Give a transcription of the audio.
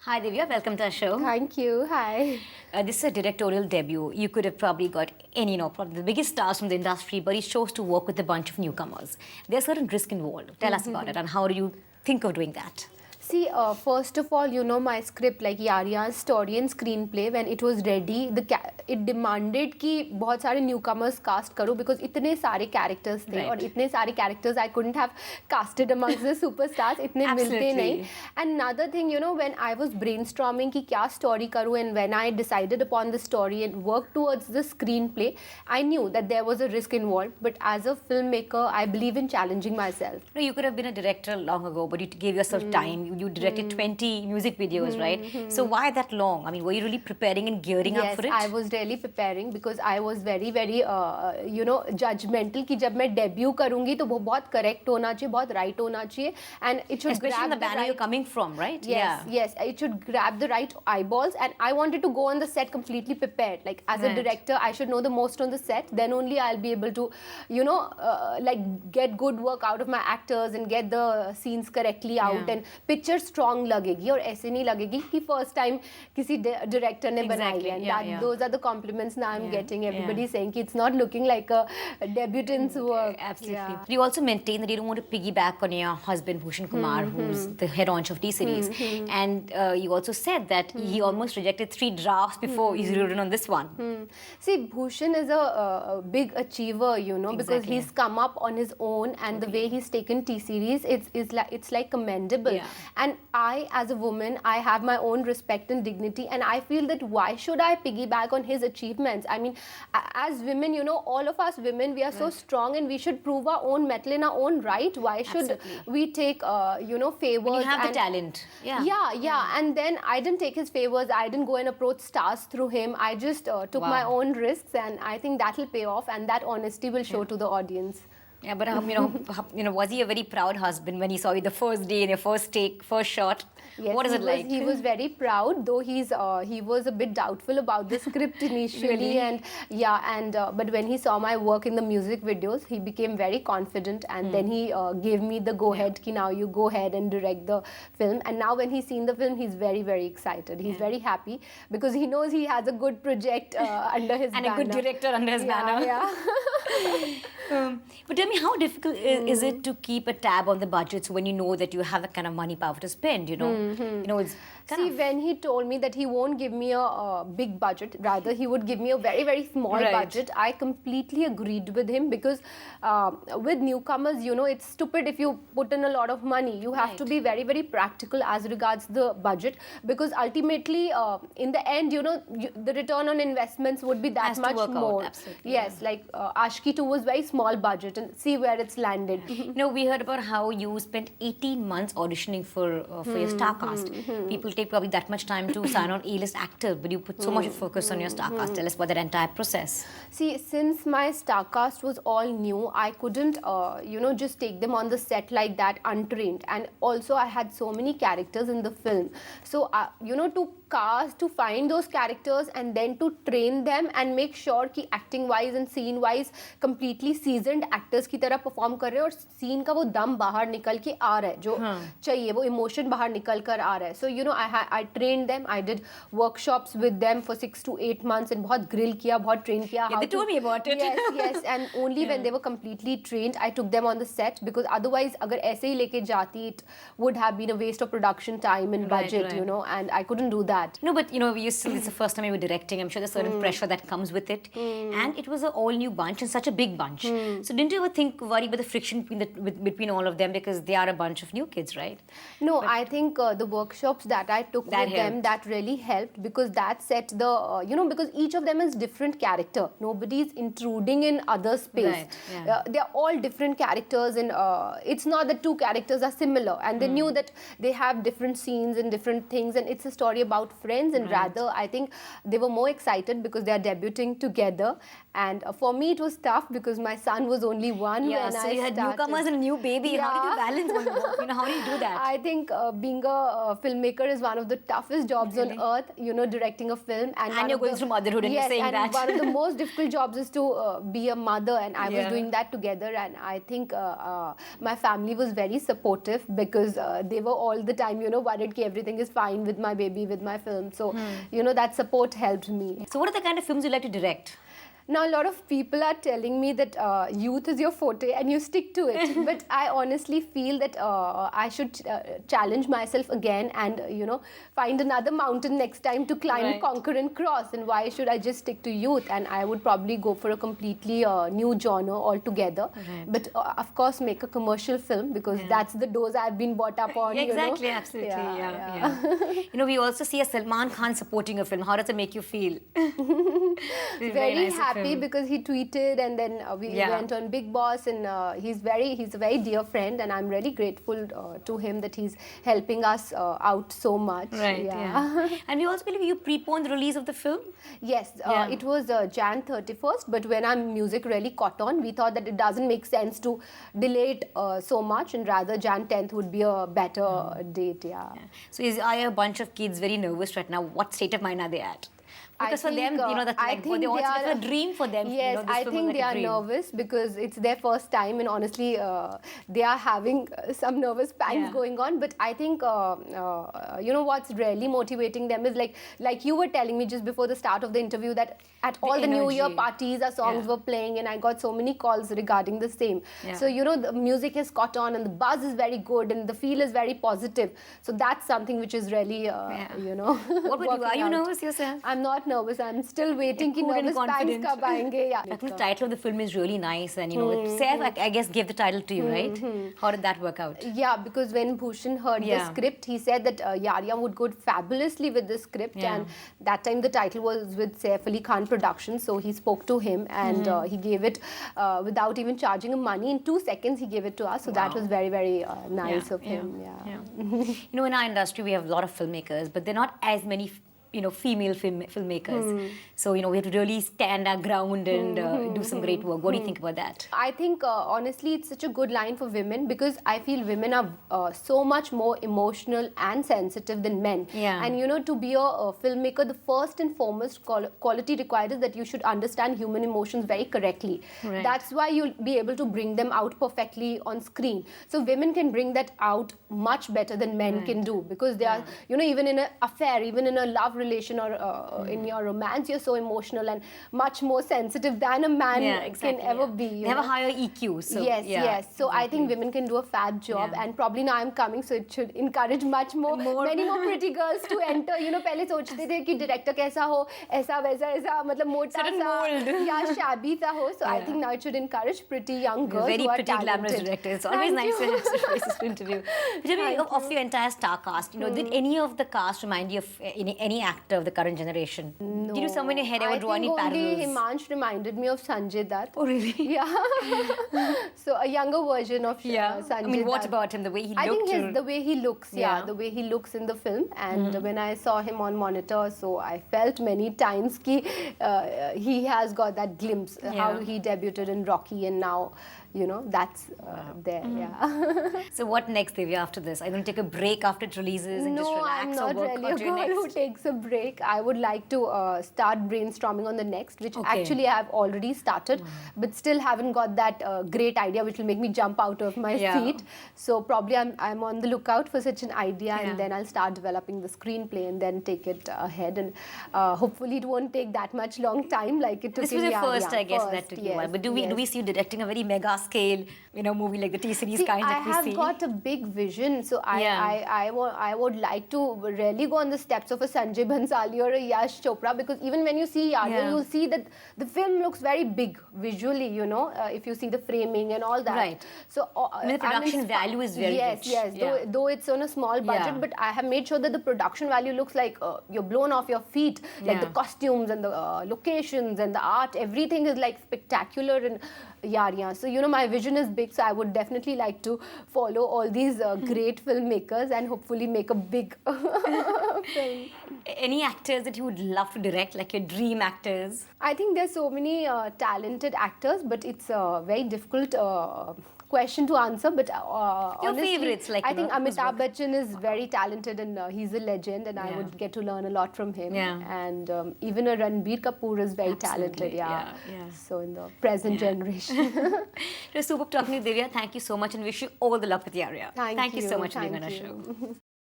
Hi Divya, welcome to our show. Thank you. Hi. This is a directorial debut. You could have probably got any, probably the biggest stars from the industry, but he chose to work with a bunch of newcomers. There's certain risk involved. Tell us about it and how do you think of doing that? See, first of all, my script, like Yaariyan's story and screenplay, when it was ready, it demanded कि बहुत सारे newcomers cast करो because इतने सारे characters थे और इतने सारे characters I couldn't have casted amongst the superstars, इतने मिलते नहीं. And another thing, when I was brainstorming कि क्या story करूँ and when I decided upon the story and worked towards the screenplay, I knew that there was a risk involved. But as a filmmaker, I believe in challenging myself. No, you could have been a director long ago, but you gave yourself time. You directed 20 music videos, right? So why that long? I mean, were you really preparing and gearing up for it? Yes, I was really preparing because I was very, very, judgmental कि जब मैं debut करूँगी तो वो बहुत correct होना चाहिए, बहुत right होना चाहिए, and it should especially grab in the banner you're coming from, right? Yes, it should grab the right eyeballs, and I wanted to go on the set completely prepared. Like as a director, I should know the most on the set. Then only I'll be able to, get good work out of my actors and get the scenes correctly out and picture strong लगेगी और ऐसे नहीं लगेगी कि first time किसी director ने बनाई है. Those are the compliments now I'm getting. Everybody saying कि it's not looking like a debutant's work. Absolutely. You also maintain that you don't want to piggyback on your husband Bhushan Kumar, who's the head honcho of T-Series. And you also said that he almost rejected 3 drafts before he's written on this one. See, Bhushan is a big achiever, because he's come up on his own, and the way he's taken T-Series, it's like commendable. And I, as a woman, I have my own respect and dignity, and I feel that why should I piggyback on his achievements? I mean, as women, all of us women, we are so strong, and we should prove our own mettle in our own right. Why should we take, favors? When you have the talent. And then I didn't take his favors. I didn't go and approach stars through him. I just took my own risks, and I think that will pay off, and that honesty will show to the audience. Yeah, but was he a very proud husband when he saw you the first day in your first take, first shot? Yes, what is it like? He was very proud, though he was a bit doubtful about the script initially. Really? But when he saw my work in the music videos, he became very confident, and then he gave me the go-ahead, ki now you go ahead and direct the film. And now when he's seen the film, he's very, very excited. He's very happy because he knows he has a good project under his banner. And a good director under his banner. But tell me, how difficult is it to keep a tab on the budgets when you know that you have that kind of money power to spend, it's when he told me that he won't give me a big budget, rather he would give me a very, very small budget, I completely agreed with him because with newcomers, it's stupid if you put in a lot of money. You have to be very, very practical as regards the budget, because ultimately, in the end, the return on investments would be that much more. Yes, like Ashki 2 was very small budget, and see where it's landed. We heard about how you spent 18 months auditioning for your star cast. People take probably that much time to sign on A-list actor, but you put so much focus on your star cast. Tell us about that entire process. See, since my star cast was all new, I couldn't, just take them on the set like that untrained. And also, I had so many characters in the film. So, to find those characters and then to train them and make sure कि acting wise and scene wise completely seasoned actors की तरह perform कर रहे हैं और scene का वो दम बाहर निकल के आ रहा है जो चाहिए, वो emotion बाहर निकल कर आ रहा है. So I trained them. I did workshops with them for 6 to 8 months and बहुत grill किया, बहुत train किया. They told me about it. Yes, and only when they were completely trained, I took them on the set, because otherwise अगर ऐसे ही लेके जाती, it would have been a waste of production time and budget, and I couldn't do that. No, but it's the first time you were directing. I'm sure there's certain pressure that comes with it. And it was an all-new bunch and such a big bunch. So didn't you ever worry about the friction between all of them, because they are a bunch of new kids, right? No, I think the workshops that I took with them, that really helped, because that set the, because each of them is different character. Nobody's intruding in other space. They're all different characters, and it's not that 2 characters are similar. And they knew that they have different scenes and different things, and it's a story about friends, and rather I think they were more excited because they are debuting together. And for me it was tough because my son was only 1 when I started. So you had newcomers and a new baby. How did you balance one? How do you do that? I think being a filmmaker is one of the toughest jobs on earth, you know, directing a film. And you're going through motherhood and you're saying that. One of the most difficult jobs is to be a mother, and I was doing that together. And I think my family was very supportive because they were all the time, you know, worried that everything is fine with my baby, with my film. So, you know, that support helped me. So what are the kind of films you like to direct? Now, a lot of people are telling me that youth is your forte and you stick to it. But I honestly feel that I should challenge myself again and, you know, find another mountain next time to climb, conquer and cross. And why should I just stick to youth? And I would probably go for a completely new genre altogether. But of course, make a commercial film because that's the dose I've been brought up on. Exactly, you know? absolutely. You know, we also see a Salman Khan supporting a film. How does it make you feel? Very nice happy because he tweeted, and then we went on Big Boss, and he's a very dear friend, and I'm really grateful to him that he's helping us out so much. And we also believe you preponed the release of the film? Yes, it was Jan 31st, but when our music really caught on, we thought that it doesn't make sense to delay it so much, and rather Jan 10th would be a better date. So are a bunch of kids very nervous right now? What state of mind are they at? Because for them, you know, that's like they also it's a dream for them. Yes, you know, I think they are nervous because it's their first time, and honestly, they are having some nervous pangs going on. But I think, you know, what's really motivating them is like you were telling me just before the start of the interview that at all the New Year parties, our songs were playing, and I got so many calls regarding the same. So, you know, the music has caught on, and the buzz is very good, and the feel is very positive. So that's something which is really, you know. What about you? Are you nervous yourself? I'm not nervous. I'm still waiting. Ki nervous pangs kab aayenge. The title of the film is really nice, and you know, Saif, I guess, gave the title to you, right? How did that work out? Yeah, because when Bhushan heard the script, he said that Yaariyan would go fabulously with the script, and that time the title was with Saif Ali Khan Productions, so he spoke to him, and he gave it without even charging him money. In 2 seconds, he gave it to us, so that was very, very nice of him. You know, in our industry, we have a lot of filmmakers, but there are not as many, you know, female filmmakers. So, you know, we have to really stand our ground and do some great work. What do you think about that? I think, honestly, it's such a good line for women because I feel women are so much more emotional and sensitive than men. And, you know, to be a filmmaker, the first and foremost quality required is that you should understand human emotions very correctly. That's why you'll be able to bring them out perfectly on screen. So women can bring that out much better than men can do because they are, you know, even in an affair, even in a love relation or in your romance, you're so emotional and much more sensitive than a man can ever be. They have a higher EQ. So, yes. So I think women can do a fab job, and probably now I'm coming, so it should encourage much more, many more pretty girls to enter. You know, पहले सोचते थे कि director कैसा हो, ऐसा वैसा ऐसा, मतलब मोटा सा या shabby सा हो. So I think now it should encourage pretty young girls very who are pretty talented. glamorous director. It's always nice to have such faces to interview. Of your entire star cast, you know, did any of the cast remind you of any actor of the current generation? No. Did you someone in your head ever draw any parallels? I think only Himansh reminded me of Sanjay Dutt. Oh, really? Yeah. So a younger version of Sanjay I mean, what Dutt. about him? The way he looked? I think the way he looks, the way he looks in the film. And when I saw him on monitor, so I felt many times ki, he has got that glimpse, how he debuted in Rocky, and now, you know, that's there, So what next, Divya, after this? Are you going to take a break after it releases and just relax I'm or not work really on a to your girl who next? takes a break. I would like to start brainstorming on the next, which actually I have already started, but still haven't got that great idea which will make me jump out of my seat. So probably I'm on the lookout for such an idea, and then I'll start developing the screenplay and then take it ahead. And hopefully it won't take that much long time like it took. This was your first, I guess, first, that took you a while. But do we see you directing a very mega scale, you know, movie like the T-series kind that we see? I have got a big vision, so I would like to really go on the steps of a Sanjay Bhansali or a Yash Chopra, because even when you see Yaariyan, you'll see that the film looks very big visually, you know, if you see the framing and all that. So the production value is very rich. Yes, though it's on a small budget, but I have made sure that the production value looks like you're blown off your feet, like the costumes and the locations and the art, everything is like spectacular in Yaariyan. So, you know, my vision is big, so I would definitely like to follow all these great filmmakers and hopefully make a big film. Any actors that you would love to direct, like your dream actors? I think there's so many talented actors, but it's very difficult question to answer, but honestly, favorites, like, I you think know, who's Amitabh Bachchan is very talented, and he's a legend, and I Yeah. would get to learn a lot from him. Yeah. And even a Ranbir Kapoor is very Absolutely, talented. yeah, yeah. So in the present generation. It was super talking to you, Divya. Thank you so much and wish you all the luck with Yaariyan. Thank you so you, much for being on thank our show. you.